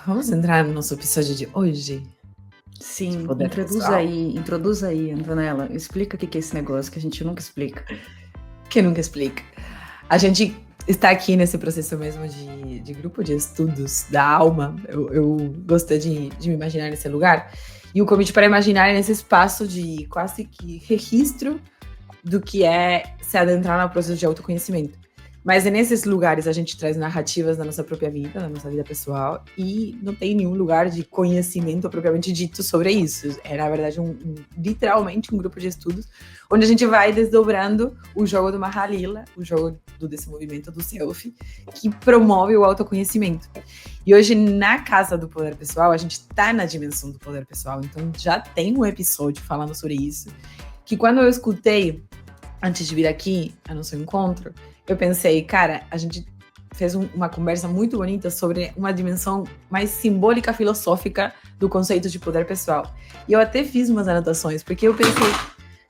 Vamos entrar no nosso episódio de hoje? Sim, Poder pessoal. introduz aí, Antonella. Explica o que é esse negócio que a gente nunca explica. Quem nunca explica? A gente está aqui nesse processo mesmo de grupo de estudos da alma. Eu gostei de me imaginar nesse lugar. E o convite para imaginar é nesse espaço de quase que registro do que é se adentrar no processo de autoconhecimento. Mas é nesses lugares a gente traz narrativas da nossa própria vida, da nossa vida pessoal, e não tem nenhum lugar de conhecimento propriamente dito sobre isso. É, na verdade, literalmente um grupo de estudos, onde a gente vai desdobrando o jogo do Mahalila, o jogo do desenvolvimento do self, que promove o autoconhecimento. E hoje, na Casa do Poder Pessoal, a gente está na dimensão do poder pessoal, então já tem um episódio falando sobre isso, que quando eu escutei, antes de vir aqui, a nosso encontro, eu pensei, cara, a gente fez uma conversa muito bonita sobre uma dimensão mais simbólica, filosófica do conceito de poder pessoal. E eu até fiz umas anotações, porque eu pensei,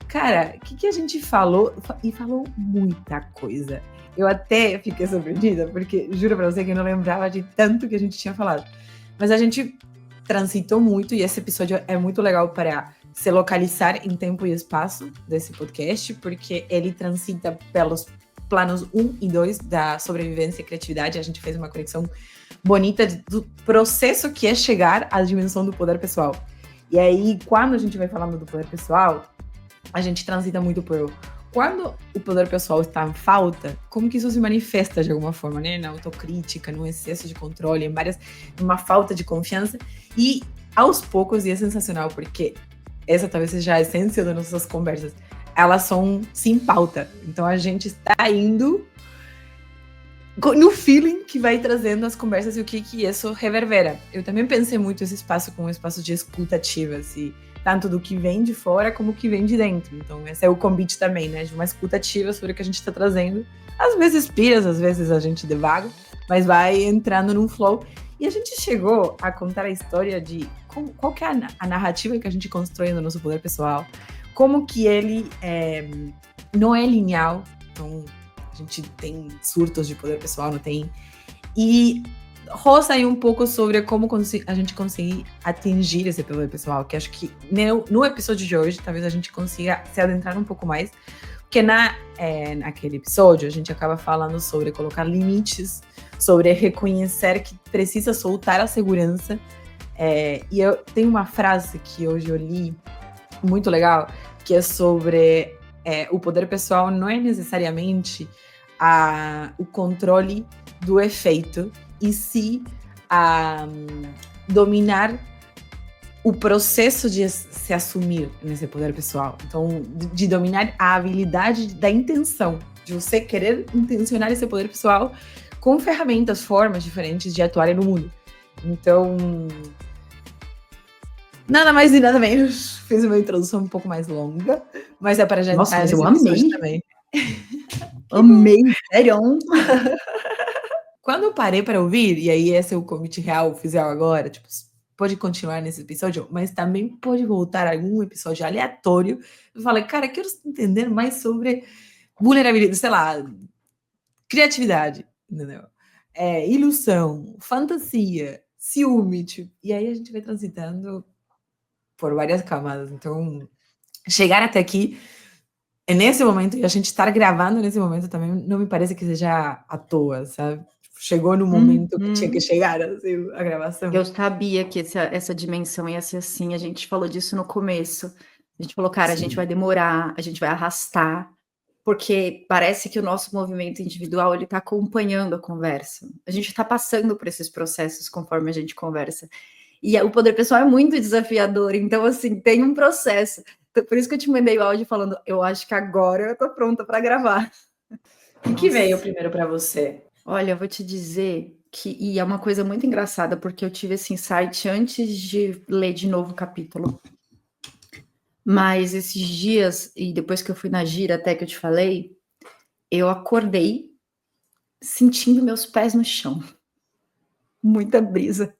cara, o que a gente falou? E falou muita coisa. Eu até fiquei surpreendida, porque juro pra você que eu não lembrava de tanto que a gente tinha falado. Mas a gente transitou muito, e esse episódio é muito legal para se localizar em tempo e espaço desse podcast, porque ele transita pelos planos 1 e 2 da sobrevivência e criatividade. A gente fez uma conexão bonita do processo que é chegar à dimensão do poder pessoal. E aí, quando a gente vai falando do poder pessoal, a gente transita muito por quando o poder pessoal está em falta, como que isso se manifesta de alguma forma, né? Na autocrítica, no excesso de controle, numa falta de confiança. E aos poucos, e é sensacional, porque essa talvez seja a essência das nossas conversas, elas são sem pauta. Então a gente está indo no feeling que vai trazendo as conversas e o que isso reverbera. Eu também pensei muito esse espaço como um espaço de escuta ativa, assim, tanto do que vem de fora como o que vem de dentro. Então esse é o convite também, né, de uma escuta ativa sobre o que a gente está trazendo. Às vezes piras, às vezes a gente devaga, mas vai entrando num flow. E a gente chegou a contar a história de qual que é a narrativa que a gente constrói no nosso poder pessoal, como que ele não é linear. Então a gente tem surtos de poder pessoal, não tem. E roça aí um pouco sobre como a gente conseguir atingir esse poder pessoal, que acho que no episódio de hoje talvez a gente consiga se adentrar um pouco mais, porque naquele episódio a gente acaba falando sobre colocar limites, sobre reconhecer que precisa soltar a segurança. E eu tenho uma frase que hoje eu li, muito legal, que é sobre o poder pessoal não é necessariamente o controle do efeito, e sim dominar o processo de se assumir nesse poder pessoal. Então, de dominar a habilidade da intenção, de você querer intencionar esse poder pessoal com ferramentas, formas diferentes de atuar no mundo. Então, nada mais e nada menos. Fiz uma introdução um pouco mais longa, mas é para já Nossa, entrar mas nesse eu episódio amei. também. Amei, sério. Quando eu parei para ouvir, e aí esse é o convite real, oficial agora, tipo, pode continuar nesse episódio, mas também pode voltar a algum episódio aleatório. Eu falei, cara, quero entender mais sobre vulnerabilidade, sei lá, criatividade, entendeu? Ilusão, fantasia, ciúme, tipo, e aí a gente vai transitando por várias camadas. Então, chegar até aqui, nesse momento, e a gente estar gravando nesse momento também, não me parece que seja à toa, sabe? Chegou no momento que tinha que chegar, assim, a gravação. Eu sabia que essa dimensão ia ser assim, a gente falou disso no começo. A gente falou, cara, a gente vai demorar, a gente vai arrastar, porque parece que o nosso movimento individual, ele tá acompanhando a conversa. A gente tá passando por esses processos conforme a gente conversa. E o poder pessoal é muito desafiador, então, assim, tem um processo. Então, por isso que eu te mandei o áudio falando, eu acho que agora eu tô pronta para gravar. O que veio primeiro para você? Olha, eu vou te dizer e é uma coisa muito engraçada, porque eu tive esse insight antes de ler de novo o capítulo. Mas esses dias, e depois que eu fui na gira até que eu te falei, eu acordei sentindo meus pés no chão. Muita brisa.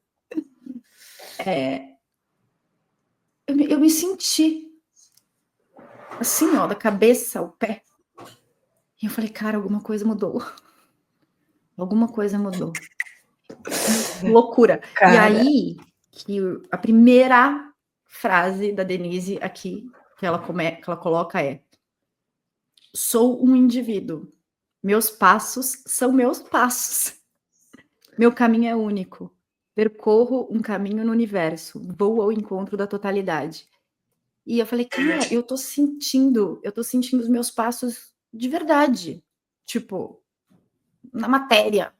Eu me senti assim, ó, da cabeça ao pé. E eu falei, cara, alguma coisa mudou. Alguma coisa mudou. Loucura. E Cara, aí, que a primeira frase da Denise aqui, que ela coloca é: sou um indivíduo. Meus passos são meus passos. Meu caminho é único. Percorro um caminho no universo. Vou ao encontro da totalidade. E eu falei, cara, eu tô sentindo os meus passos de verdade. Tipo, na matéria,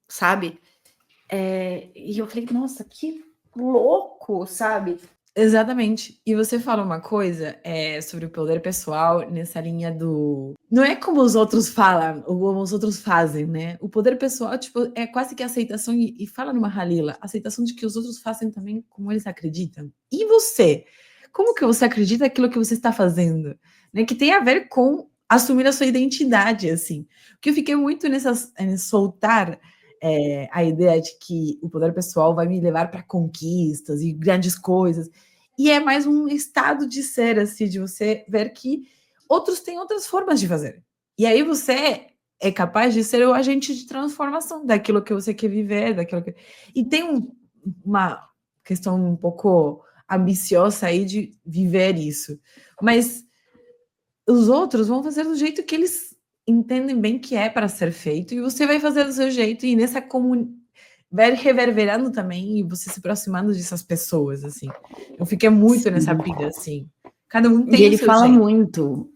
sabe? E eu falei, nossa, que louco, sabe? exatamente. E você fala uma coisa sobre o poder pessoal nessa linha do. Não é como os outros falam, ou como os outros fazem, né? O poder pessoal, tipo, é quase que aceitação, e fala numa Halila, aceitação de que os outros fazem também como eles acreditam. E você? Como que você acredita aquilo que você está fazendo? Né? Que tem a ver com assumir a sua identidade, assim. Porque eu fiquei muito em soltar a ideia de que o poder pessoal vai me levar para conquistas e grandes coisas. E é mais um estado de ser, assim, de você ver que outros têm outras formas de fazer. E aí você é capaz de ser o agente de transformação daquilo que você quer viver, daquilo que. E tem uma questão um pouco ambiciosa aí de viver isso. Mas os outros vão fazer do jeito que eles entendem bem que é para ser feito, e você vai fazer do seu jeito, e nessa vai reverberando também, e você se aproximando dessas pessoas, assim. Eu fiquei muito nessa Sim. pilha, assim. Cada um E tem o ele seu fala jeito. muito.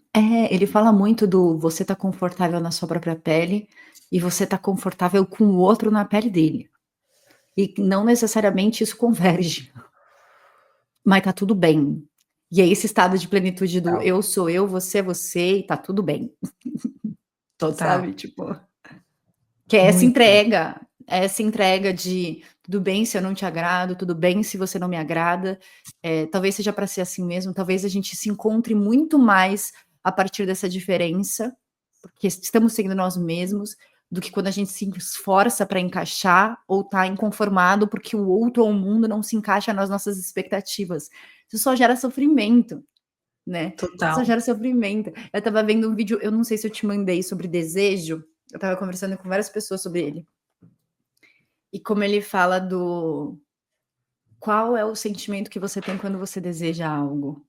Ele fala muito do você tá confortável na sua própria pele e você tá confortável com o outro na pele dele. E não necessariamente isso converge, mas tá tudo bem. E é esse estado de plenitude do Total. eu sou eu, você é você e tá tudo bem, Total. sabe? Tipo, que é Muito. essa entrega de tudo bem se eu não te agrado, tudo bem se você não me agrada, talvez seja para ser assim mesmo, talvez a gente se encontre muito mais a partir dessa diferença, porque estamos sendo nós mesmos, do que quando a gente se esforça para encaixar ou tá inconformado porque o outro ou o mundo não se encaixa nas nossas expectativas. Isso só gera sofrimento, né? Só Total. gera sofrimento. Eu estava vendo um vídeo, eu não sei se eu te mandei sobre desejo, eu estava conversando com várias pessoas sobre ele. E como ele fala do qual é o sentimento que você tem quando você deseja algo,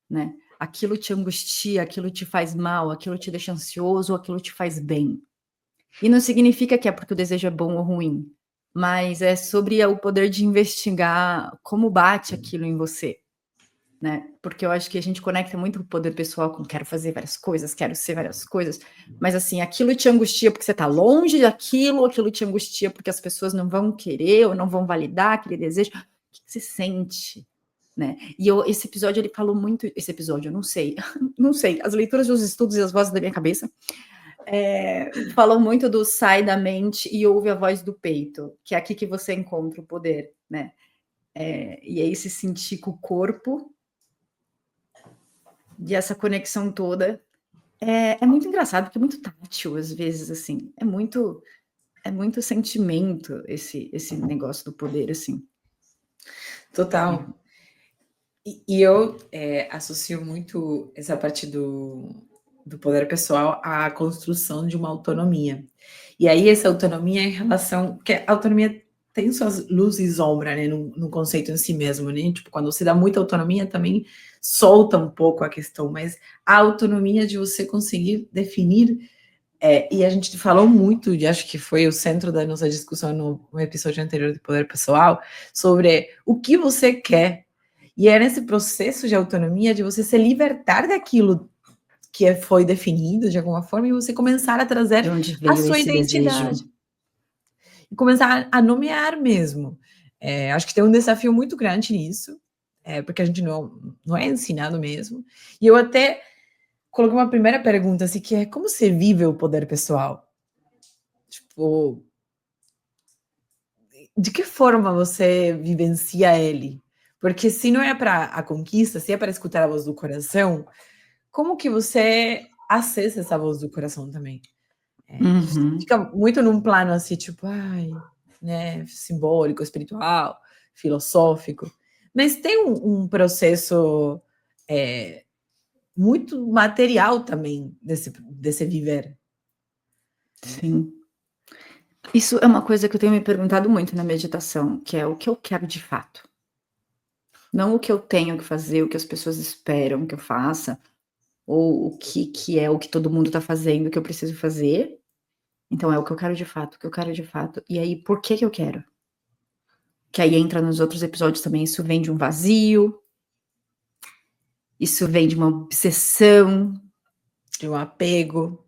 né? Aquilo te angustia, aquilo te faz mal, aquilo te deixa ansioso, ou aquilo te faz bem. E não significa que é porque o desejo é bom ou ruim, mas é sobre o poder de investigar como bate aquilo em você, né? Porque eu acho que a gente conecta muito o poder pessoal com quero fazer várias coisas, quero ser várias coisas, mas assim, aquilo te angustia porque você tá longe daquilo, aquilo te angustia porque as pessoas não vão querer ou não vão validar aquele desejo. O que você sente, né? E esse episódio ele falou muito, esse episódio, eu não sei, não sei, as leituras dos estudos e as vozes da minha cabeça falam muito do sai da mente e ouve a voz do peito, que é aqui que você encontra o poder, né? E aí se sentir com o corpo e essa conexão toda é muito engraçado, porque é muito tátil, às vezes, assim. É muito sentimento esse negócio do poder, assim. Total. E eu associo muito essa parte do poder pessoal à construção de uma autonomia. E aí, essa autonomia em relação. Porque a autonomia tem suas luzes e sombra, né, no conceito em si mesmo, né? Tipo, quando você dá muita autonomia, também solta um pouco a questão, mas a autonomia de você conseguir definir. E a gente falou muito, e acho que foi o centro da nossa discussão no episódio anterior do poder pessoal, sobre o que você quer. E é nesse processo de autonomia de você se libertar daquilo que foi definido de alguma forma e você começar a trazer De onde a veio sua esse identidade. desejo? E começar a nomear mesmo. Acho que tem um desafio muito grande nisso, porque a gente não é ensinado mesmo. E eu até coloquei uma primeira pergunta, assim, que é como você vive o poder pessoal? Tipo, de que forma você vivencia ele? Porque se não é para a conquista, se é para escutar a voz do coração, como que você acessa essa voz do coração também? Uhum. Fica muito num plano assim, tipo, ai, né, simbólico, espiritual, filosófico, mas tem um processo muito material também desse viver. Sim. Isso é uma coisa que eu tenho me perguntado muito na meditação, que é o que eu quero de fato. Não o que eu tenho que fazer, o que as pessoas esperam que eu faça, ou o que é o que todo mundo está fazendo, que eu preciso fazer. Então é o que eu quero de fato, o que eu quero de fato. E aí, por que eu quero? Que aí entra nos outros episódios também, isso vem de um vazio, isso vem de uma obsessão. De um apego.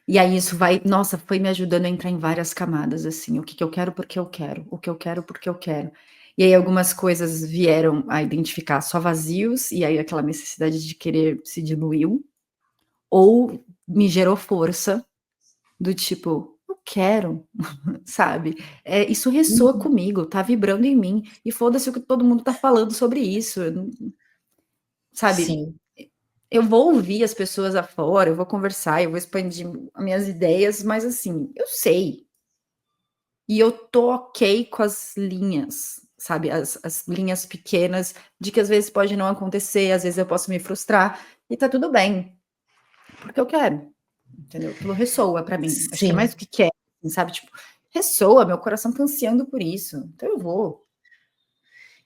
E aí isso vai, nossa, foi me ajudando a entrar em várias camadas, assim, o que eu quero, porque eu quero, o que eu quero, porque eu quero. E aí algumas coisas vieram a identificar só vazios, e aí aquela necessidade de querer se diluiu, ou me gerou força, do tipo, eu quero, sabe? Isso ressoa comigo, tá vibrando em mim, e foda-se o que todo mundo tá falando sobre isso, sabe? Sim. Eu vou ouvir as pessoas afora, eu vou conversar, eu vou expandir as minhas ideias, mas assim, eu sei. E eu tô ok com as linhas, sabe? As linhas pequenas, de que às vezes pode não acontecer, às vezes eu posso me frustrar, e tá tudo bem, porque eu quero, entendeu? Aquilo ressoa pra mim. Acho que é mais Sim. do que quer, sabe? Tipo, ressoa, meu coração tá ansiando por isso, então eu vou.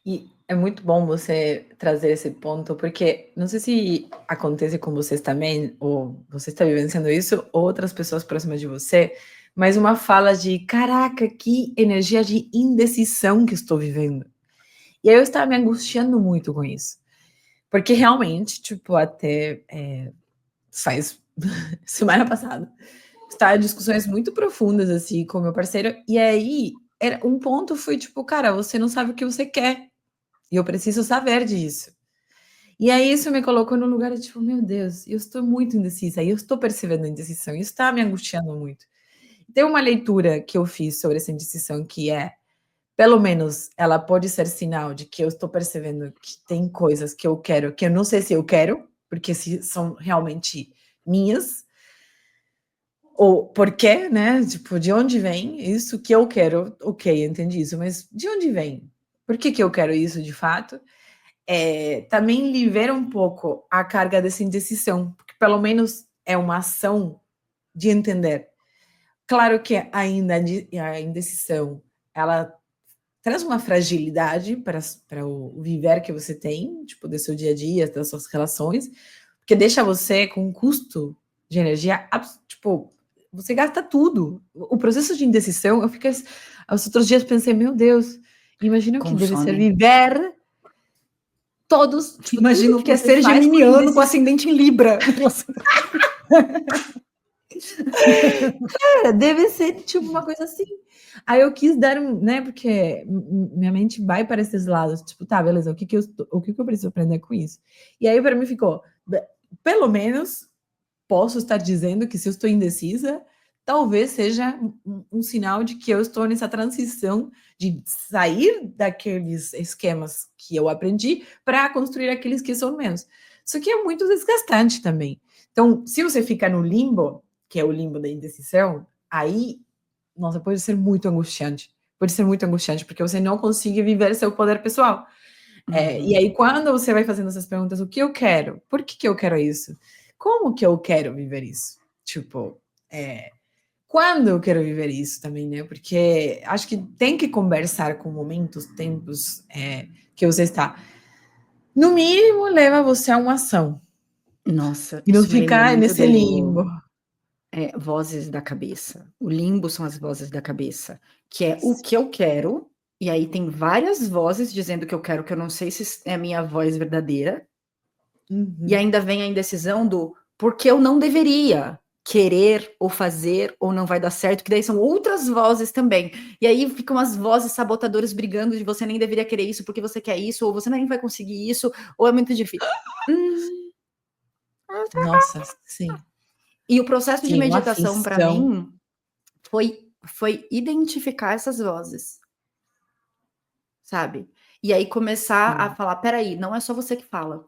E é muito bom você trazer esse ponto, porque não sei se acontece com vocês também, ou você está vivenciando isso, ou outras pessoas próximas de você, mas uma fala de: "Caraca, que energia de indecisão que estou vivendo". E aí eu estava me angustiando muito com isso, porque realmente, tipo, até, faz semana passada, estava em discussões muito profundas, assim, com meu parceiro, e aí era um ponto foi tipo: "Cara, você não sabe o que você quer". E eu preciso saber disso. E aí isso me colocou num lugar de tipo, meu Deus, eu estou muito indecisa e eu estou percebendo a indecisão, isso está me angustiando muito. Tem uma leitura que eu fiz sobre essa indecisão que é, pelo menos ela pode ser sinal de que eu estou percebendo que tem coisas que eu quero, que eu não sei se eu quero, porque se são realmente minhas, ou por quê, né? Tipo, de onde vem isso que eu quero? Ok, entendi isso, mas de onde vem? Por que que eu quero isso de fato? Também libera um pouco a carga dessa indecisão, porque pelo menos é uma ação de entender. Claro que ainda a indecisão, ela traz uma fragilidade para o viver que você tem, tipo, do seu dia a dia, das suas relações, porque deixa você com um custo de energia, tipo, você gasta tudo. O processo de indecisão, eu fiquei, os outros dias pensei, meu Deus, imagina o que deve ser Consome. viver todos, tipo, tudo Imagino o que que é você ser faz com geminiano com indecisão. ascendente em Libra. Cara, deve ser tipo uma coisa assim. Aí eu quis dar um, né, porque minha mente vai para esses lados, tipo, tá, beleza, o que que eu preciso aprender com isso? E aí para mim ficou, pelo menos posso estar dizendo que se eu estou indecisa, talvez seja um sinal de que eu estou nessa transição de sair daqueles esquemas que eu aprendi para construir aqueles que são menos. Isso aqui é muito desgastante também. Então, se você fica no limbo, que é o limbo da indecisão, aí, nossa, pode ser muito angustiante. Pode ser muito angustiante, porque você não consegue viver seu poder pessoal. E Uhum. aí, quando você vai fazendo essas perguntas, o que eu quero? Por que que eu quero isso? Como que eu quero viver isso? Tipo, quando eu quero viver isso também, né? Porque acho que tem que conversar com momentos, tempos que você está. No mínimo, leva você a uma ação. Nossa, E não isso me lembra ficar muito nesse limbo. vozes da cabeça. O limbo são as vozes da cabeça, que é o que eu quero, e aí tem várias vozes dizendo que eu quero, que eu não sei se é a minha voz verdadeira, e Uhum. ainda vem a indecisão do porque eu não deveria querer ou fazer ou não vai dar certo, que daí são outras vozes também. E aí ficam as vozes sabotadoras brigando de você nem deveria querer isso porque você quer isso, ou você nem vai conseguir isso, ou é muito difícil. Hum. Nossa, sim. E o processo de Sim, uma meditação para aflição. mim foi identificar essas vozes, sabe? E aí começar a Sim. falar: "Espera, não é só você que fala.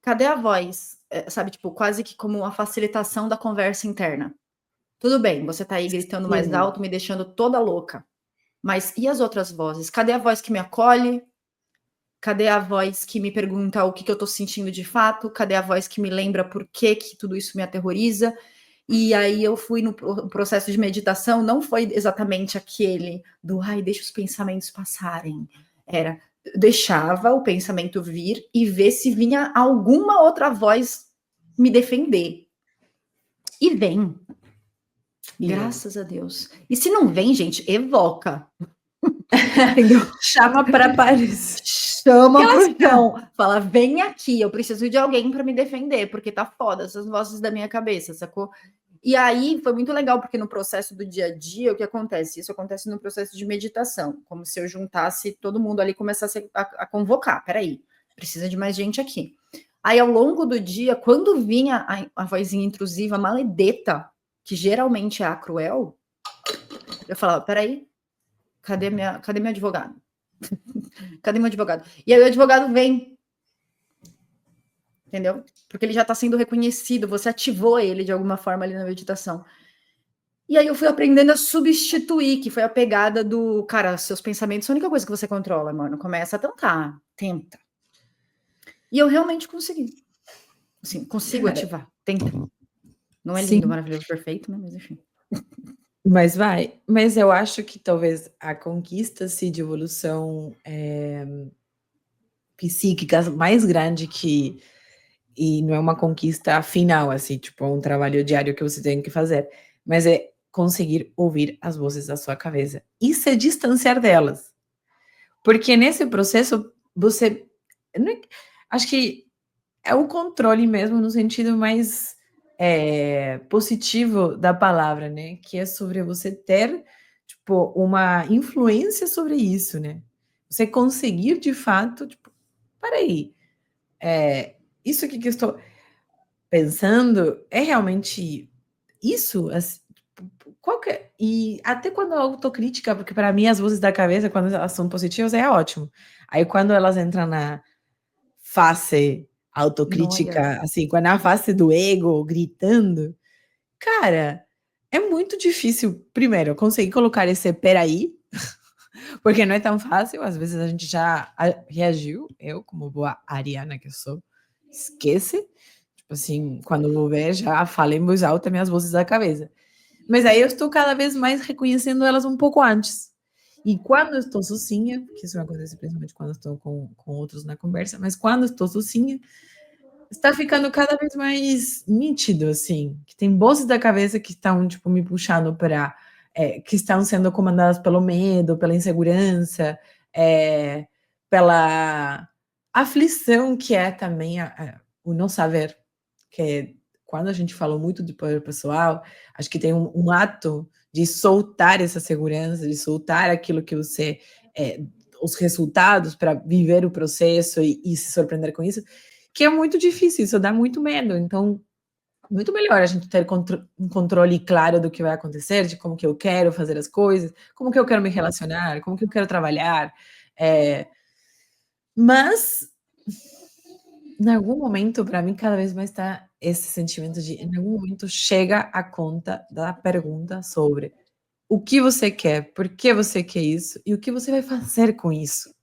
Cadê a voz?", sabe, tipo, quase que como uma facilitação da conversa interna. Tudo bem, você tá aí gritando mais Sim. alto, me deixando toda louca, mas e as outras vozes? Cadê a voz que me acolhe? Cadê a voz que me pergunta o que eu tô sentindo de fato? Cadê a voz que me lembra por que tudo isso me aterroriza? E aí eu fui no processo de meditação, não foi exatamente aquele do, ai, deixa os pensamentos passarem. Era, deixava o pensamento vir e ver se vinha alguma outra voz me defender. E vem. Graças a Deus. E se não vem, gente, evoca. Entendeu? Chama para aparecer. Chama pro chão. Fala, vem aqui, eu preciso de alguém para me defender, porque tá foda essas vozes da minha cabeça, sacou? E aí foi muito legal, porque no processo do dia a dia, o que acontece? Isso acontece no processo de meditação, como se eu juntasse todo mundo ali e começasse a convocar. Peraí, precisa de mais gente aqui. Aí, ao longo do dia, quando vinha a vozinha intrusiva, maledeta, que geralmente é a cruel, eu falava, peraí, cadê meu advogado? Cadê meu advogado? E aí o advogado vem, entendeu? Porque ele já está sendo reconhecido, você ativou ele de alguma forma ali na meditação. E aí eu fui aprendendo a substituir, que foi a pegada do, cara, seus pensamentos são a única coisa que você controla, mano. Começa a tentar, tenta. E eu realmente consegui. Assim, consigo ativar, tenta. Não é lindo, maravilhoso, perfeito, né? Mas enfim. Mas vai. Mas eu acho que talvez a conquista assim, de evolução psíquica mais grande que. E não é uma conquista final, assim, tipo, um trabalho diário que você tem que fazer, mas é conseguir ouvir as vozes da sua cabeça e se distanciar delas. Porque nesse processo você. Acho que é o controle mesmo, no sentido mais positivo da palavra, né? Que é sobre você ter, tipo, uma influência sobre isso, né? Você conseguir, de fato, tipo, peraí, isso aqui que eu estou pensando é realmente isso? Assim, qual que é? E até quando a autocrítica, porque para mim as vozes da cabeça, quando elas são positivas, é ótimo. Aí quando elas entram na face autocrítica, assim, quando é a face do ego gritando, cara, é muito difícil, primeiro, conseguir colocar esse peraí, porque não é tão fácil, às vezes a gente já reagiu, eu, como boa ariana que eu sou, esquece, tipo assim, quando eu vou ver, já falei em voz alta minhas vozes da cabeça. Mas aí eu estou cada vez mais reconhecendo elas um pouco antes. E quando eu estou sozinha, que isso acontece principalmente quando eu estou com outros na conversa, mas quando eu estou sozinha, está ficando cada vez mais nítido, assim, que tem vozes da cabeça que estão, tipo, me puxando para, que estão sendo comandadas pelo medo, pela insegurança, pela aflição que é também o não saber, que é, quando a gente falou muito de poder pessoal, acho que tem um ato de soltar essa segurança, de soltar aquilo que você, os resultados para viver o processo e se surpreender com isso, que é muito difícil, isso dá muito medo. Então, muito melhor a gente ter um controle claro do que vai acontecer, de como que eu quero fazer as coisas, como que eu quero me relacionar, como que eu quero trabalhar. Mas, em algum momento, para mim, cada vez mais está esse sentimento de, em algum momento, chega a conta da pergunta sobre o que você quer, por que você quer isso e o que você vai fazer com isso.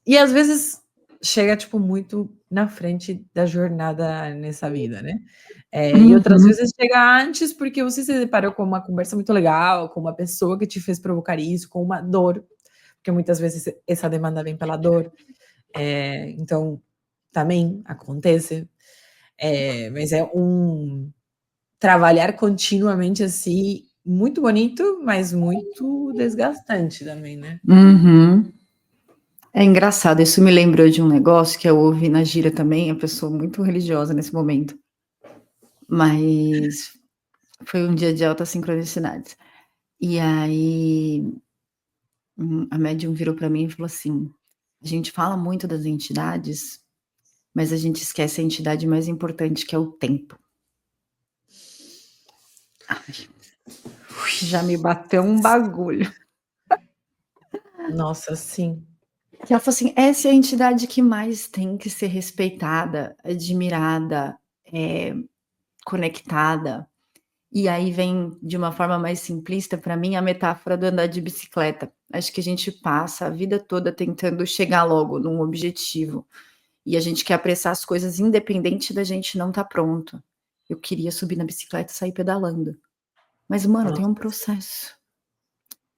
E às vezes chega, tipo, muito na frente da jornada nessa vida, né? E outras vezes chega antes, porque você se deparou com uma conversa muito legal, com uma pessoa que te fez provocar isso, com uma dor, porque muitas vezes essa demanda vem pela dor. Então, também acontece. Mas é um trabalhar continuamente assim, muito bonito, mas muito desgastante também, né? É engraçado, isso me lembrou de um negócio que eu ouvi na gira também, a pessoa muito religiosa nesse momento, mas foi um dia de altas sincronicidades. E aí a médium virou para mim e falou assim: a gente fala muito das entidades, mas a gente esquece a entidade mais importante, que é o tempo. Ai, já me bateu um bagulho. Nossa, sim. Que ela falou assim: essa é a entidade que mais tem que ser respeitada, admirada, conectada. E aí vem de uma forma mais simplista para mim a metáfora do andar de bicicleta. Acho que a gente passa a vida toda tentando chegar logo num objetivo e a gente quer apressar as coisas independente da gente não estar pronto. eu queria subir na bicicleta e sair pedalando. Mas, mano, tem um Nossa. processo.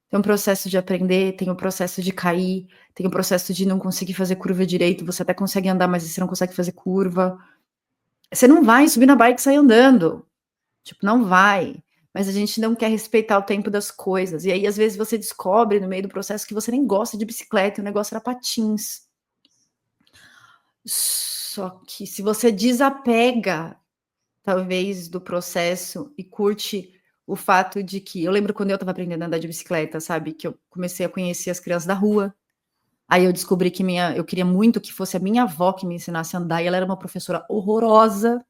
Tem um processo de aprender, tem um processo de cair, tem um processo de não conseguir fazer curva direito, você até consegue andar, mas você não consegue fazer curva. Você não vai subir na bike e sair andando. Tipo, não vai. Mas a gente não quer respeitar o tempo das coisas. E aí, às vezes, você descobre no meio do processo que você nem gosta de bicicleta, e o negócio era patins. Só que se você desapega, talvez, do processo e curte o fato de que... Eu lembro quando eu estava aprendendo a andar de bicicleta, sabe? Que eu comecei a conhecer as crianças da rua. Aí eu descobri que eu queria muito que fosse a minha avó que me ensinasse a andar, e ela era uma professora horrorosa.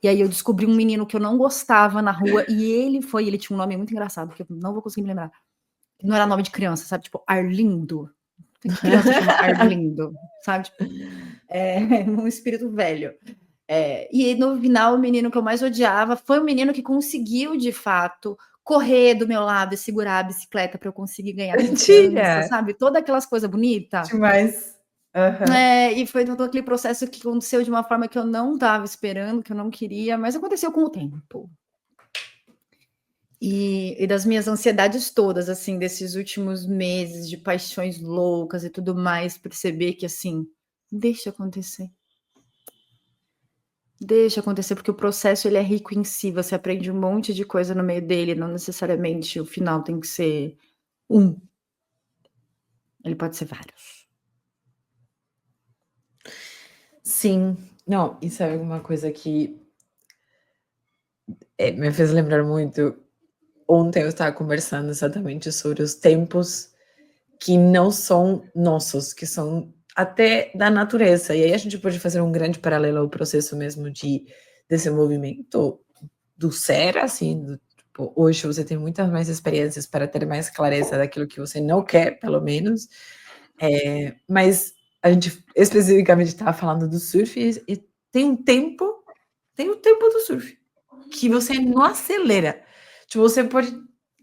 E aí eu descobri um menino que eu não gostava na rua, e ele tinha um nome muito engraçado, que eu não vou conseguir me lembrar. Não era nome de criança, sabe? Tipo, Arlindo. Que criança chama Arlindo, sabe? Tipo, um espírito velho. E no final, o menino que eu mais odiava foi o menino que conseguiu, de fato, correr do meu lado e segurar a bicicleta para eu conseguir ganhar confiança, Mentira! sabe? Todas aquelas coisas bonitas. Demais. Aham. E foi todo aquele processo que aconteceu de uma forma que eu não estava esperando, que eu não queria, mas aconteceu com o tempo. E das minhas ansiedades todas, assim, desses últimos meses, de paixões loucas e tudo mais, perceber que, assim, deixa acontecer. Deixa acontecer, porque o processo ele é rico em si, você aprende um monte de coisa no meio dele, não necessariamente o final tem que ser um. Ele pode ser vários. Sim. Não, e sabe uma coisa que me fez lembrar muito? Ontem eu estava conversando exatamente sobre os tempos que não são nossos, que são até da natureza. E aí a gente pode fazer um grande paralelo ao processo mesmo de desenvolvimento do ser, assim, tipo, hoje você tem muitas mais experiências para ter mais clareza daquilo que você não quer, pelo menos. Mas a gente especificamente estava falando do surf e tem o tempo do surf, que você não acelera. Tipo, você pode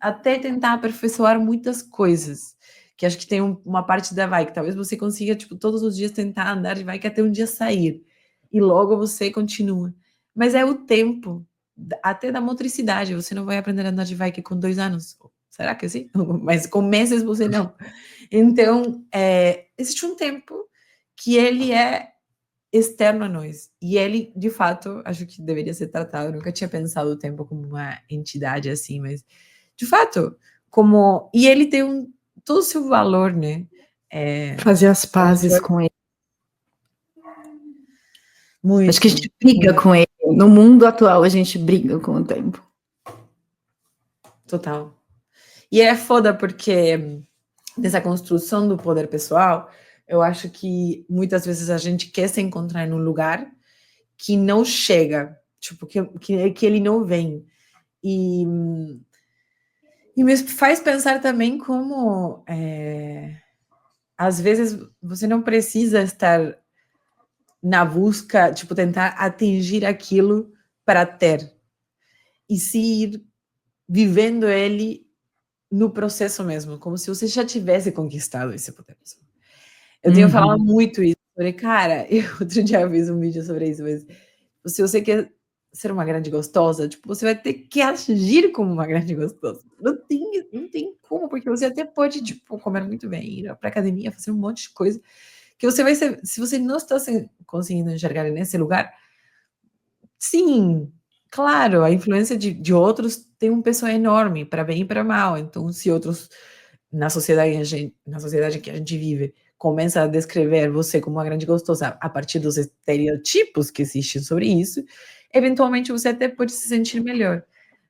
até tentar aperfeiçoar muitas coisas, que acho que tem uma parte da bike, talvez você consiga, tipo, todos os dias tentar andar de bike até um dia sair, e logo você continua. Mas é o tempo, até da motricidade, você não vai aprender a andar de bike com 2 anos. Será que sim? Mas com meses você não. Então, existe um tempo que ele é externo a nós. E ele, de fato, acho que deveria ser tratado. Eu nunca tinha pensado o tempo como uma entidade assim, mas de fato, como. E ele tem todo o seu valor, né? Fazer as pazes com ele. Muito. Acho que a gente briga com ele. No mundo atual, a gente briga com o tempo. Total. E é foda porque nessa construção do poder pessoal, eu acho que muitas vezes a gente quer se encontrar num lugar que não chega, tipo, que ele não vem. E me faz pensar também como, às vezes, você não precisa estar na busca, tipo, tentar atingir aquilo para ter, e se ir vivendo ele no processo mesmo, como se você já tivesse conquistado esse poder pessoal. Eu tenho falado muito isso, falei, cara, eu outro dia fiz um vídeo sobre isso, mas se você quer ser uma grande gostosa, tipo, você vai ter que agir como uma grande gostosa. Não tem como, porque você até pode, tipo, comer muito bem, ir pra academia, fazer um monte de coisa, que você vai ser, se você não está conseguindo enxergar nesse lugar, sim, claro, a influência de outros tem um peso enorme, para bem e para mal. Então, se outros, na sociedade que a gente vive, começa a descrever você como uma grande gostosa a partir dos estereotipos que existem sobre isso, eventualmente você até pode se sentir melhor.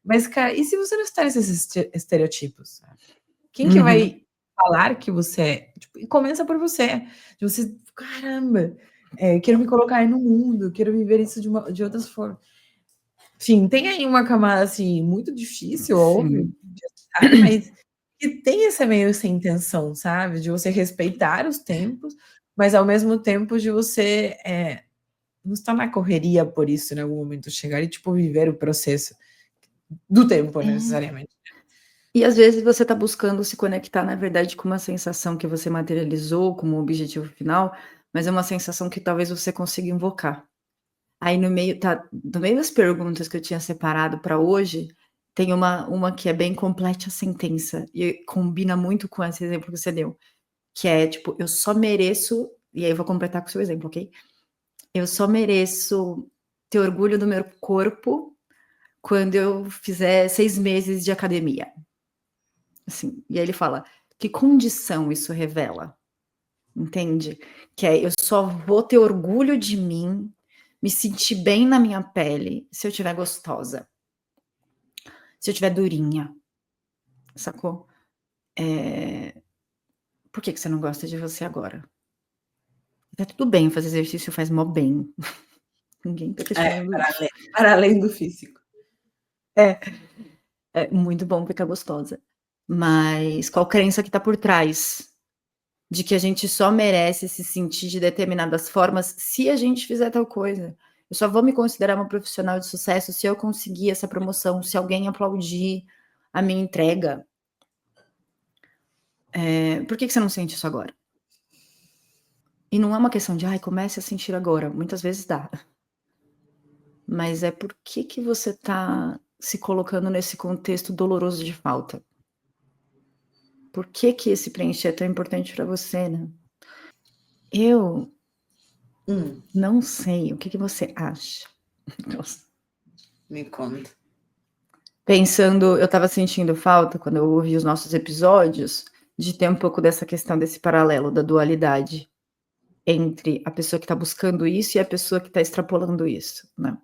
Mas, cara, e se você não está nesses estereotipos? Quem que vai falar que você é? Tipo, e começa por você. De você, caramba, quero me colocar aí no mundo, quero viver isso de outras formas. Enfim, tem aí uma camada, assim, muito difícil, óbvio, de acessar, mas que tem essa meio essa intenção, sabe, de você respeitar os tempos, mas ao mesmo tempo de você, não estar na correria por isso, em algum momento chegar e, tipo, viver o processo do tempo, necessariamente. E às vezes você está buscando se conectar, na verdade, com uma sensação que você materializou como objetivo final, mas é uma sensação que talvez você consiga invocar. Aí no meio das perguntas que eu tinha separado para hoje, tem uma que é bem completa a sentença, e combina muito com esse exemplo que você deu, que é tipo: "Eu só mereço", e aí eu vou completar com o seu exemplo, ok? "Eu só mereço ter orgulho do meu corpo quando eu fizer 6 meses de academia". Assim, e aí ele fala: "Que condição isso revela?", entende? Que é: "Eu só vou ter orgulho de mim, me sentir bem na minha pele, se eu estiver gostosa, se eu estiver durinha", sacou? "Por que que você não gosta de você agora? Tá tudo bem fazer exercício, faz mó bem". Ninguém tá É, questionando isso. para além do físico. É, é muito bom ficar gostosa. Mas qual crença que tá por trás de que a gente só merece se sentir de determinadas formas se a gente fizer tal coisa? Eu só vou me considerar uma profissional de sucesso se eu conseguir essa promoção, se alguém aplaudir a minha entrega. Por que que você não sente isso agora? E não é uma questão de: "Ai, comece a sentir agora", muitas vezes dá, mas é por que que você tá se colocando nesse contexto doloroso de falta? Por que que esse preencher é tão importante para você, né? Eu Hum, não sei, o que que você acha? Nossa. Me conta. Pensando, eu estava sentindo falta, quando eu ouvi os nossos episódios, de ter um pouco dessa questão desse paralelo da dualidade entre a pessoa que está buscando isso e a pessoa que está extrapolando isso, né,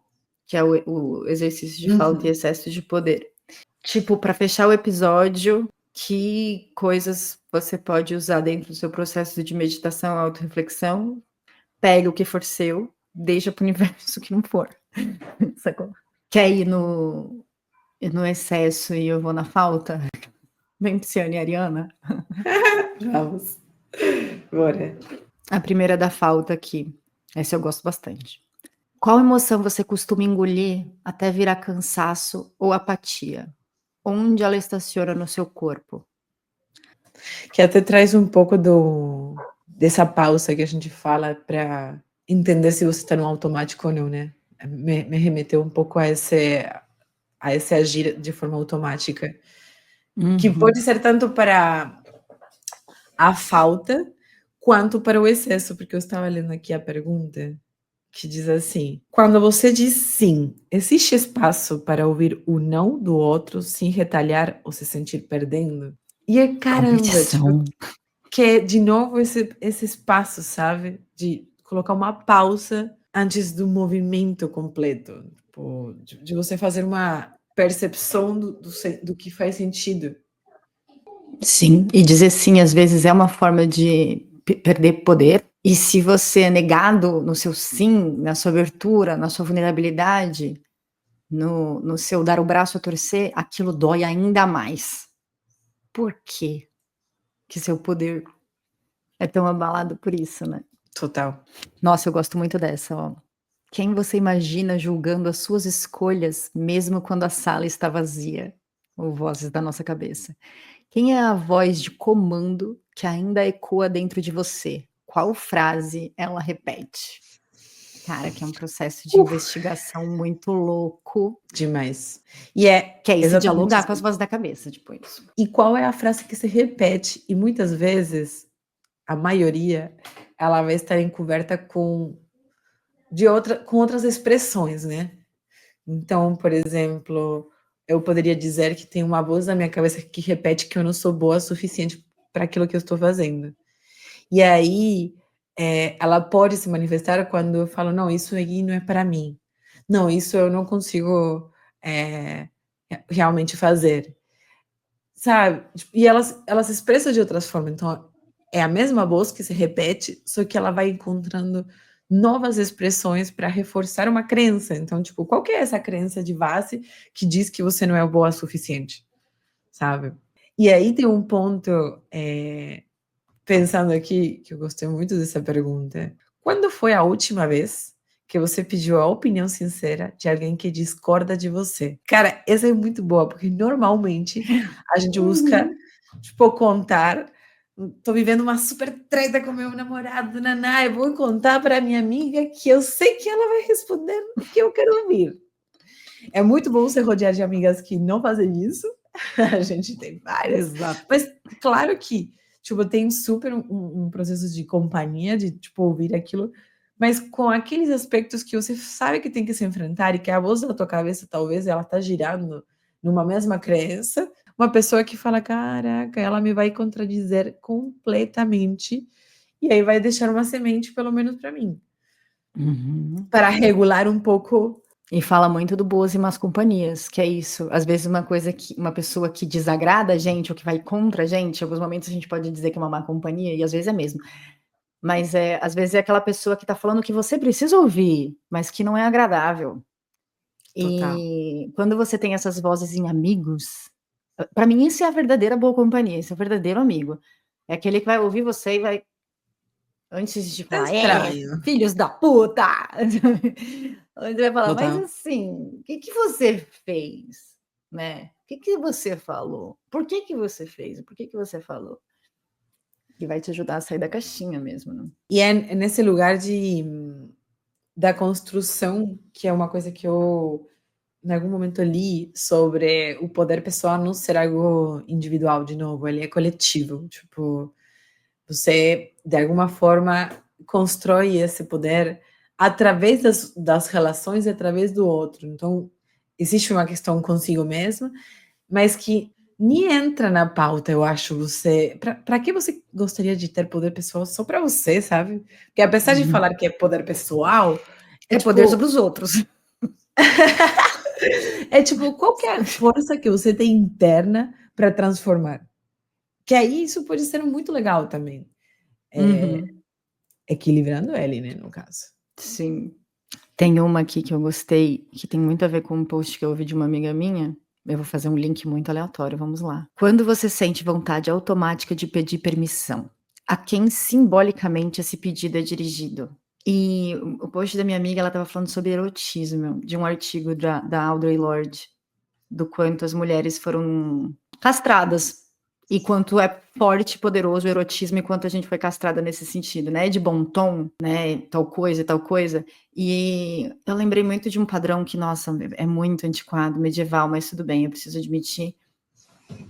que é o exercício de falta e Uhum. excesso de poder. Tipo, para fechar o episódio, que coisas você pode usar dentro do seu processo de meditação, autorreflexão? Pega o que for seu, deixa para o universo o que não for, sacou? Quer ir no excesso e eu vou na falta? Vem Pisciane e Ariana. Vamos. Bora. A primeira da falta aqui, essa eu gosto bastante. Qual emoção você costuma engolir até virar cansaço ou apatia? Onde ela estaciona no seu corpo? Que até traz um pouco dessa pausa que a gente fala para entender se você está no automático ou não, né? Me remeteu um pouco a esse agir de forma automática, que pode Uhum. ser tanto para a falta quanto para o excesso, porque eu estava lendo aqui a pergunta que diz assim: "Quando você diz sim, existe espaço para ouvir o não do outro sem retalhar ou se sentir perdendo?" E é caramba, tipo, Competição. que é de novo esse espaço, sabe, de colocar uma pausa antes do movimento completo, tipo, de você fazer uma percepção do que faz sentido. Sim, e dizer sim às vezes é uma forma de perder poder. E se você é negado no seu sim, na sua abertura, na sua vulnerabilidade, no seu dar o braço a torcer, aquilo dói ainda mais. Por quê que seu poder é tão abalado por isso, né? Total. Nossa, eu gosto muito dessa, ó. Quem você imagina julgando as suas escolhas, mesmo quando a sala está vazia? Ou vozes da nossa cabeça. Quem é a voz de comando que ainda ecoa dentro de você? Qual frase ela repete? Cara, que é um processo de Uf, investigação muito louco, demais. E é que é esse exatamente dialogar com as isso. vozes da cabeça depois. E qual é a frase que se repete? E muitas vezes, a maioria, ela vai estar encoberta com outras expressões, né. Então, por exemplo, eu poderia dizer que tem uma voz na minha cabeça que repete que eu não sou boa o suficiente para aquilo que eu estou fazendo. E aí, ela pode se manifestar quando eu falo: "Não, isso aí não é para mim. Não, isso eu não consigo, eh, realmente fazer". Sabe? Tipo, e ela se expressa de outras formas, então é a mesma voz que se repete, só que ela vai encontrando novas expressões para reforçar uma crença. Então, tipo, qual que é essa crença de base que diz que você não é boa o suficiente, sabe? E aí tem um ponto, pensando aqui, que eu gostei muito dessa pergunta. Quando foi a última vez que você pediu a opinião sincera de alguém que discorda de você? Cara, essa é muito boa, porque normalmente a gente busca, Uhum. tipo, contar tô vivendo uma super treta com meu namorado, naná, eu vou contar para minha amiga que eu sei que ela vai responder o que eu quero ouvir. É muito bom ser rodear de amigas que não fazem isso. A gente tem várias, Exato. mas claro que, tipo, tem super um processo de companhia, de, tipo, ouvir aquilo, mas com aqueles aspectos que você sabe que tem que se enfrentar e que a voz da tua cabeça, talvez, ela tá girando numa mesma crença, uma pessoa que fala: "Caraca, ela me vai contradizer completamente", e aí vai deixar uma semente, pelo menos para mim, Uhum. para regular um pouco. E fala muito do boas e más companhias, que é isso. Às vezes uma pessoa que desagrada a gente ou que vai contra a gente, em alguns momentos a gente pode dizer que é uma má companhia, e às vezes é mesmo. Mas às vezes é aquela pessoa que tá falando o que você precisa ouvir, mas que não é agradável. Total. E quando você tem essas vozes em amigos, pra mim isso é a verdadeira boa companhia, esse é o verdadeiro amigo. É aquele que vai ouvir você e vai, antes de É falar: "É, estranho. filhos da puta!", ele vai falar: "Mas Total. assim, o que que você fez, né? O que que você falou? Por que que você fez? Por que que você falou?". E vai te ajudar a sair da caixinha mesmo, né. E é nesse lugar da construção, que é uma coisa que eu, em algum momento, li sobre o poder pessoal não ser algo individual, de novo, ele é coletivo. Tipo, você, de alguma forma, constrói esse poder através das relações e através do outro. Então, existe uma questão consigo mesma, mas que nem entra na pauta, eu acho, você para que você gostaria de ter poder pessoal só para você, sabe? Porque apesar de Uhum. falar que é poder pessoal, é É poder tipo sobre os outros. é tipo, qual que é a força que você tem interna para transformar? Que aí isso pode ser muito legal também, Uhum. equilibrando ele, né, no caso. Sim. Tem uma aqui que eu gostei, que tem muito a ver com um post que eu ouvi de uma amiga minha. Eu vou fazer um link muito aleatório, vamos lá. Quando você sente vontade automática de pedir permissão, a quem simbolicamente esse pedido é dirigido? E o post da minha amiga, ela estava falando sobre erotismo, de um artigo da Audre Lorde, do quanto as mulheres foram castradas e quanto é forte e poderoso o erotismo e quanto a gente foi castrada nesse sentido, né, de bom tom, né, tal coisa e tal coisa. E eu lembrei muito de um padrão que, nossa, é muito antiquado, medieval, mas tudo bem, eu preciso admitir,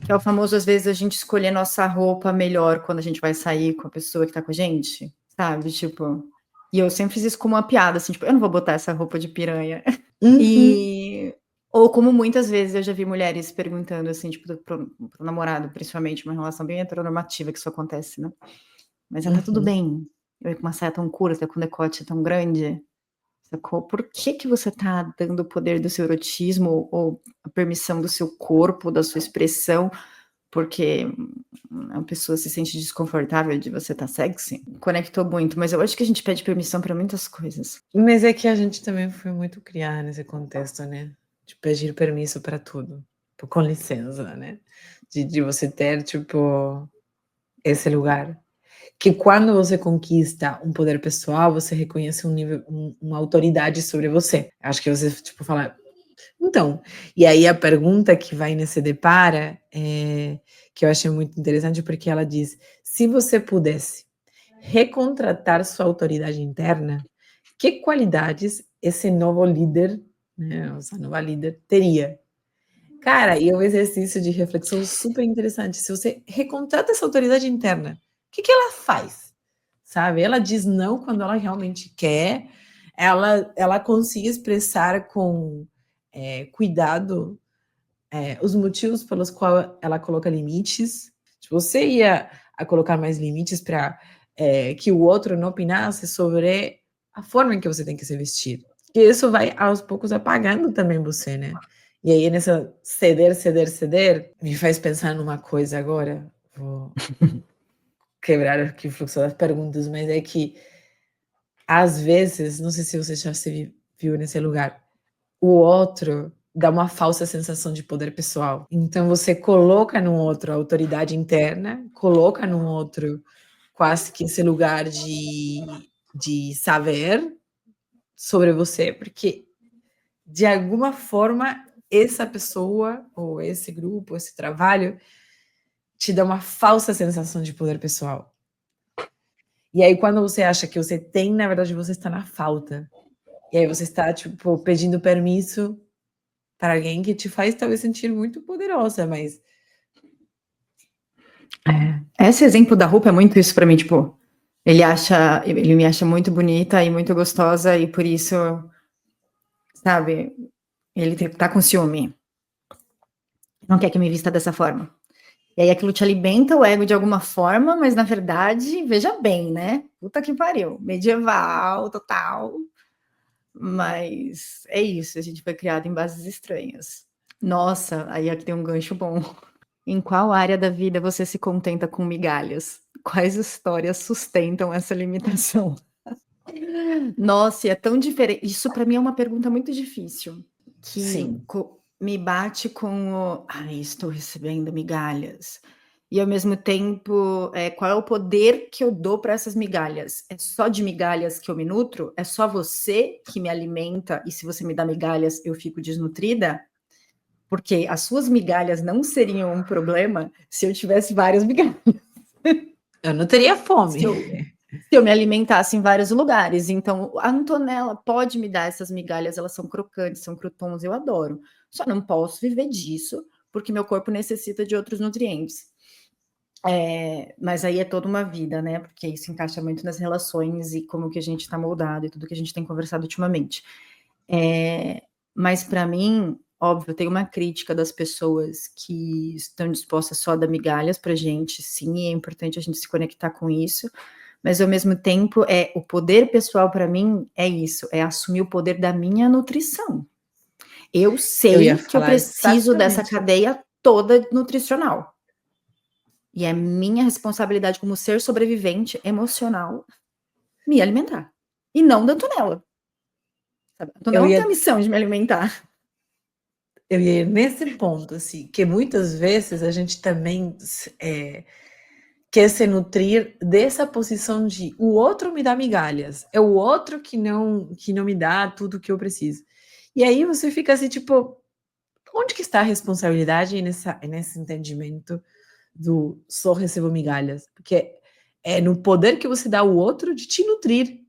que é o famoso, às vezes, a gente escolher nossa roupa melhor quando a gente vai sair com a pessoa que tá com a gente, sabe, tipo, e eu sempre fiz isso como uma piada, assim, tipo: "Eu não vou botar essa roupa de piranha". Uhum, E ou como muitas vezes eu já vi mulheres perguntando, assim, tipo, para o namorado, principalmente, uma relação bem heteronormativa que isso acontece, né. Mas tá tudo uhum. bem eu ir com uma saia tão curta, com decote tão grande, sacou? Por que que você tá dando o poder do seu erotismo ou a permissão do seu corpo, da sua expressão, porque a pessoa se sente desconfortável de você estar sexy? Conectou muito, mas eu acho que a gente pede permissão pra muitas coisas. Mas é que a gente também foi muito criada nesse contexto, né, de pedir permisso para tudo, tipo, com licença, né, de você ter, tipo, esse lugar. Que quando você conquista um poder pessoal, você reconhece um nível uma autoridade sobre você. Acho que você, tipo, fala então, e aí a pergunta que vai nesse depara, que eu achei muito interessante, porque ela diz: "Se você pudesse recontratar sua autoridade interna, que qualidades esse novo líder, né, essa nova líder teria?". Cara, e é um exercício de reflexão super interessante. Se você recontrata essa autoridade interna, o que que ela faz? Sabe, ela diz não quando ela realmente quer, ela consegue expressar com, cuidado, os motivos pelos qual ela coloca limites. Se você ia a colocar mais limites para que o outro não opinasse sobre a forma em que você tem que se vestir. E isso vai aos poucos apagando também você, né. E aí nessa ceder, ceder, ceder, me faz pensar numa coisa agora, vou quebrar aqui o fluxo das perguntas, mas é que, às vezes, não sei se você já se viu nesse lugar, o outro dá uma falsa sensação de poder pessoal. Então você coloca no outro a autoridade interna, coloca no outro quase que esse lugar de saber sobre você, porque de alguma forma essa pessoa ou esse grupo, esse trabalho te dá uma falsa sensação de poder pessoal. E aí, quando você acha que você tem, na verdade, você está na falta. E aí você está, tipo, pedindo permisso para alguém que te faz talvez sentir muito poderosa, mas Esse exemplo da roupa é muito isso pra mim, tipo, ele me acha muito bonita e muito gostosa e por isso, sabe, ele tá com ciúme. Não quer que eu me vista dessa forma. E aí aquilo te alimenta o ego de alguma forma, mas na verdade, veja bem, né? Puta que pariu, medieval, total. Mas é isso, a gente foi criado em bases estranhas. Nossa, aí aqui tem um gancho bom. Em qual área da vida você se contenta com migalhas? Quais histórias sustentam essa limitação? Nossa, e é tão diferente. Isso para mim é uma pergunta muito difícil, que sim. me bate com o, ai, estou recebendo migalhas. E ao mesmo tempo, qual é o poder que eu dou para essas migalhas? É só de migalhas que eu me nutro? É só você que me alimenta e se você me dá migalhas eu fico desnutrida? Porque as suas migalhas não seriam um problema se eu tivesse várias migalhas. Eu não teria fome. Se eu me alimentasse em vários lugares. Então, a Antonella pode me dar essas migalhas, elas são crocantes, são croutons, eu adoro. Só não posso viver disso, porque meu corpo necessita de outros nutrientes. Mas aí é toda uma vida, né? Porque isso encaixa muito nas relações e como que a gente está moldado e tudo que a gente tem conversado ultimamente. Mas para mim, óbvio, tem uma crítica das pessoas que estão dispostas só a dar migalhas pra gente, sim, é importante a gente se conectar com isso, mas ao mesmo tempo, o poder pessoal para mim é isso, é assumir o poder da minha nutrição. Eu sei que eu preciso dessa cadeia toda nutricional. E é minha responsabilidade como ser sobrevivente emocional me alimentar. E não da Antonella. Sabe? A Antonella tem a missão de me alimentar. Eu ia nesse ponto, assim, que muitas vezes a gente também quer se nutrir dessa posição de o outro me dá migalhas, é o outro que não me dá tudo que eu preciso. E aí você fica assim, tipo, onde que está a responsabilidade nesse entendimento do só recebo migalhas? Porque é no poder que você dá ao outro de te nutrir.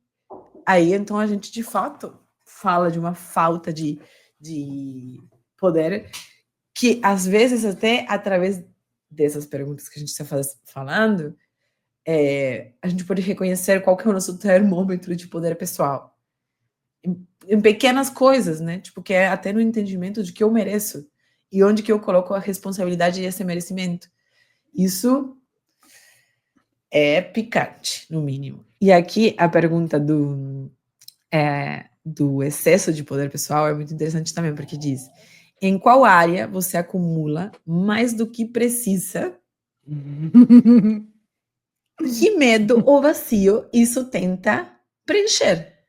Aí, então, a gente, de fato, fala de uma falta de poder que, às vezes, até através dessas perguntas que a gente está falando, a gente pode reconhecer qual que é o nosso termômetro de poder pessoal. Em pequenas coisas, né? Tipo, que é até no entendimento de que eu mereço e onde que eu coloco a responsabilidade desse merecimento. Isso é picante, no mínimo. E aqui a pergunta do excesso de poder pessoal é muito interessante também, porque diz: em qual área você acumula mais do que precisa? Que medo ou vazio isso tenta preencher?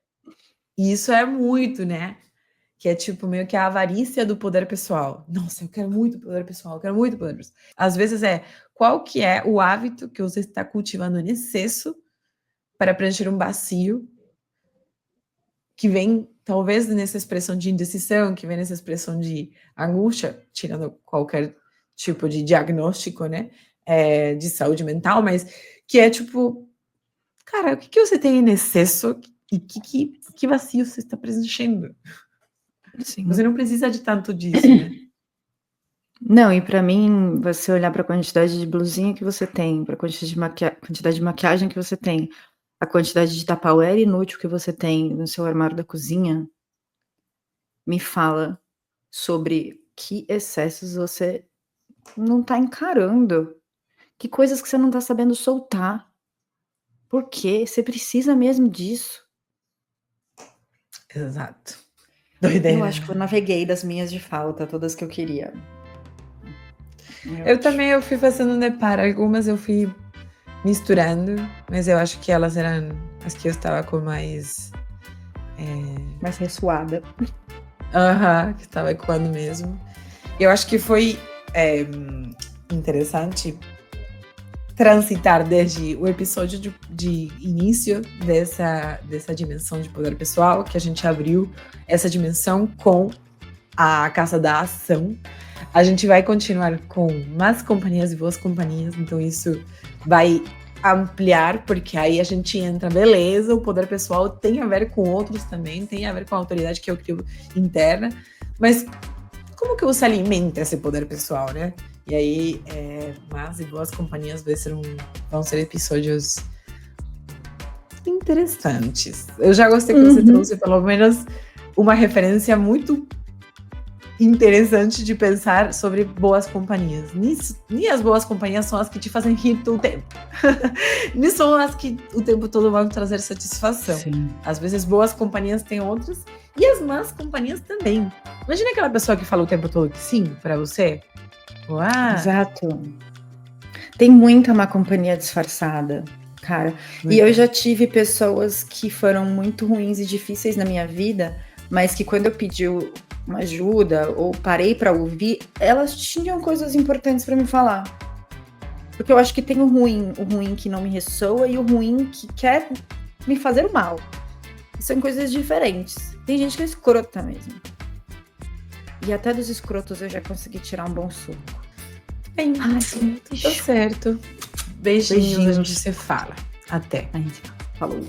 E isso é muito, né? Que é tipo meio que a avarícia do poder pessoal. Nossa, eu quero muito poder pessoal, eu quero muito poder pessoal. Às vezes qual que é o hábito que você está cultivando em excesso para preencher um vazio que vem talvez nessa expressão de indecisão, que vem nessa expressão de angústia, tirando qualquer tipo de diagnóstico, né, de saúde mental, mas que é tipo, cara, o que você tem em excesso e que vazio você está preenchendo? Sim. Você não precisa de tanto disso, né? Não, e para mim, você olhar para a quantidade de blusinha que você tem, para a quantidade de maquiagem que você tem, a quantidade de tupperware inútil que você tem no seu armário da cozinha, me fala sobre que excessos você não está encarando, que coisas que você não está sabendo soltar. Por quê? Você precisa mesmo disso? Exato. Doideira. Eu acho que eu naveguei das minhas de falta, todas que eu queria. Eu fui fazendo um deparo, algumas eu fui misturando, mas eu acho que elas eram as que eu estava com mais ressuada. Que estava ecoando mesmo. Eu acho que foi interessante transitar desde o episódio de início dessa dimensão de poder pessoal, que a gente abriu essa dimensão com a Casa da Ação, A gente vai continuar com más companhias e boas companhias, então isso vai ampliar, porque aí a gente entra, beleza, o poder pessoal tem a ver com outros também, tem a ver com a autoridade que eu crio interna, mas como que você alimenta esse poder pessoal, né? E aí, más e boas companhias vão ser episódios interessantes. Eu já gostei que você trouxe pelo menos uma referência muito interessante de pensar sobre boas companhias. Nem as boas companhias são as que te fazem rir todo o tempo. Nem são as que o tempo todo vão trazer satisfação. Sim. Às vezes boas companhias têm outras e as más companhias também. Imagina aquela pessoa que fala o tempo todo que sim pra você. Uau. Exato. Tem muita má companhia disfarçada, cara. E eu já tive pessoas que foram muito ruins e difíceis na minha vida, mas que quando eu pedi uma ajuda ou parei para ouvir, elas tinham coisas importantes para me falar. Porque eu acho que tem o ruim que não me ressoa e o ruim que quer me fazer o mal. São coisas diferentes. Tem gente que é escrota mesmo. E até dos escrotos eu já consegui tirar um bom suco. Bem, tá certo. Beijinhos, a gente se fala. Até. A gente falou.